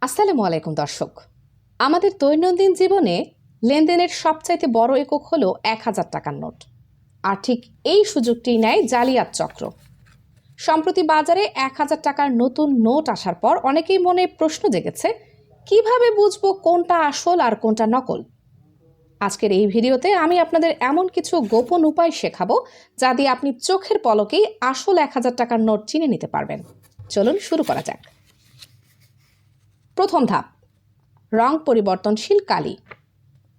আসসালামু আলাইকুম দর্শক। আমাদের দৈনন্দিন জীবনে লেনদেনের সবচাইতে বড় একক হলো ১,০০০ টাকার নোট। আর ঠিক এই সুযোগটি নেয় জালিয়াত চক্র। সম্প্রতি বাজারে ১,০০০ টাকার নতুন নোট আসার পর অনেকেই মনে প্রশ্ন জেগেছে, কিভাবে বুঝবো কোনটা আসল আর কোনটা নকল। আজকের এই ভিডিওতে আমি আপনাদের এমন কিছু গোপন উপায় শেখাবো যা দিয়ে আপনি চোখের পলকেই আসল ১,০০০ টাকার নোট চিনে নিতে পারবেন। চলুন শুরু করা যাক। প্রথম ধাপ, রং পরিবর্তনশীল কালি।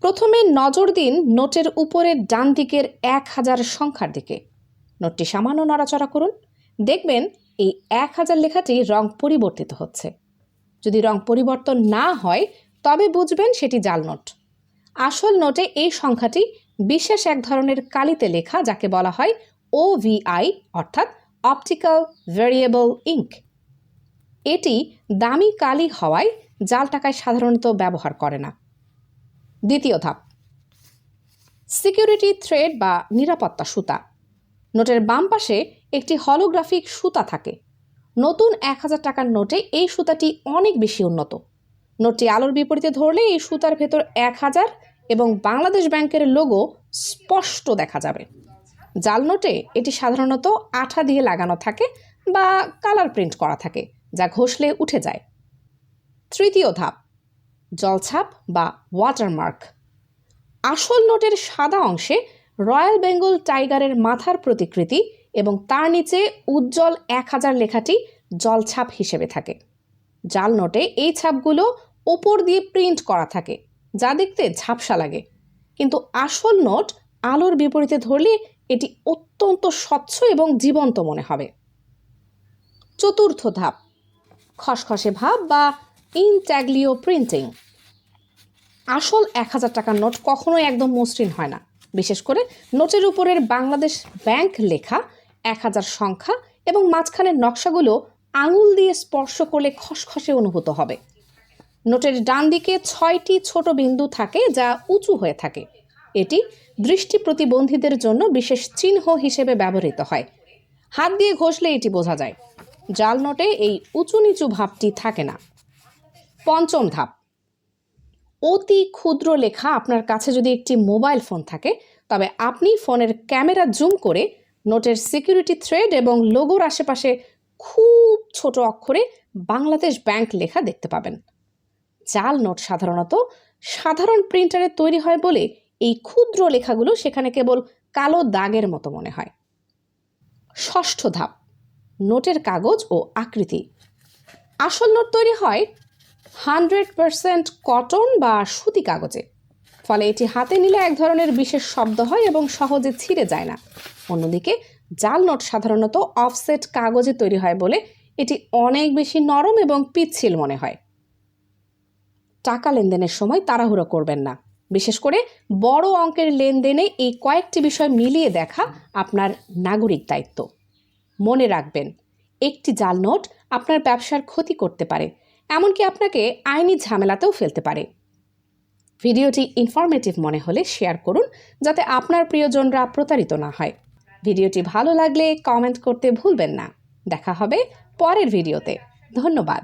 প্রথমে নজর দিন নোটের উপরের ডান দিকের ১,০০০ সংখ্যার দিকে। নোটটি সামান্য নড়াচড়া করুন, দেখবেন এই ১,০০০ লেখাটি রং পরিবর্তিত হচ্ছে। যদি রং পরিবর্তন না হয় তবে বুঝবেন সেটি জাল নোট। আসল নোটে এই সংখ্যাটি বিশেষ এক ধরনের কালিতে লেখা, যাকে বলা হয় OVI অর্থাৎ অপটিক্যাল ভেরিয়েবল ইঙ্ক। এটি দামি কালি হওয়ায় জাল টাকায় সাধারণত ব্যবহার করে না। দ্বিতীয় ধাপ, সিকিউরিটি থ্রেড বা নিরাপত্তা সুতা। নোটের বাম পাশে একটি হলোগ্রাফিক সুতা থাকে। নতুন ১,০০০ টাকার নোটে এই সুতাটি অনেক বেশি উন্নত। নোটটি আলোর বিপরীতে ধরলে এই সুতার ভেতর ১,০০০ এবং বাংলাদেশ ব্যাংকের লোগো স্পষ্ট দেখা যাবে। জাল নোটে এটি সাধারণত আঠা দিয়ে লাগানো থাকে বা কালার প্রিন্ট করা থাকে, যা ঘষলে উঠে যায়। তৃতীয় ধাপ, জলছাপ বা ওয়াটারমার্ক। আসল নোটের সাদা অংশে রয়্যাল বেঙ্গল টাইগারের মাথার প্রতিকৃতি এবং তার নিচে উজ্জ্বল ১,০০০ লেখাটি জলছাপ হিসেবে থাকে। জাল নোটে এই ছাপগুলো ওপর দিয়ে প্রিন্ট করা থাকে, যা দেখতে ঝাপসা লাগে, কিন্তু আসল নোট আলোর বিপরীতে ধরলে এটি অত্যন্ত স্বচ্ছ এবং জীবন্ত মনে হবে। চতুর্থ ধাপ, খসখসে ভাব বা ইনট্যাগলিও প্রিন্টিং। আসল ১,০০০ টাকার নোট কখনোই একদম মসৃণ হয় না। বিশেষ করে নোটের উপরের বাংলাদেশ ব্যাংক লেখা ১,০০০ সংখ্যা এবং মাঝখানের নকশাগুলো আঙুল দিয়ে স্পর্শ করলে খসখসে অনুভূত হবে। নোটের ডান দিকে ৬টি ছোট বিন্দু থাকে যা উঁচু হয়ে থাকে। এটি দৃষ্টি প্রতিবন্ধীদের জন্য বিশেষ চিহ্ন হিসেবে ব্যবহৃত হয়। হাত দিয়ে ঘষলে এটি বোঝা যায়। জাল নোটে এই উঁচু নিচু ভাবটি থাকে না। পঞ্চম ধাপ, অতি ক্ষুদ্র লেখা। আপনার কাছে যদি একটি মোবাইল ফোন থাকে তবে আপনি ফোনের ক্যামেরা জুম করে নোটের সিকিউরিটি থ্রেড এবং লোগোর আশেপাশে খুব ছোট অক্ষরে বাংলাদেশ ব্যাংক লেখা দেখতে পাবেন। জাল নোট সাধারণত সাধারণ প্রিন্টারে তৈরি হয় বলে এই ক্ষুদ্র লেখাগুলো সেখানে কেবল কালো দাগের মতো মনে হয়। ষষ্ঠ ধাপ, নোটের কাগজ ও আকৃতি। আসল নোট তৈরি হয় 100% কটন বা সুতি কাগজে, ফলে এটি হাতে নিলে এক ধরনের বিশেষ শব্দ হয় এবং সহজে ছিঁড়ে যায় না। অন্যদিকে জাল নোট সাধারণত অফসেট কাগজে তৈরি হয় বলে এটি অনেক বেশি নরম এবং পিচ্ছিল মনে হয়। টাকা লেনদেনের সময় তাড়াহুড়ো করবেন না। বিশেষ করে বড় অঙ্কের লেনদেনে এই কয়েকটি বিষয় মিলিয়ে দেখা আপনার নাগরিক দায়িত্ব। মনে রাখবেন, একটি জাল নোট আপনার ব্যবসার ক্ষতি করতে পারে, এমনকি আপনাকে আইনি ঝামেলাতেও ফেলতে পারে। ভিডিওটি ইনফরমেটিভ মনে হলে শেয়ার করুন, যাতে আপনার প্রিয়জনরা প্রতারিত না হয়। ভিডিওটি ভালো লাগলে কমেন্ট করতে ভুলবেন না। দেখা হবে পরের ভিডিওতে। ধন্যবাদ।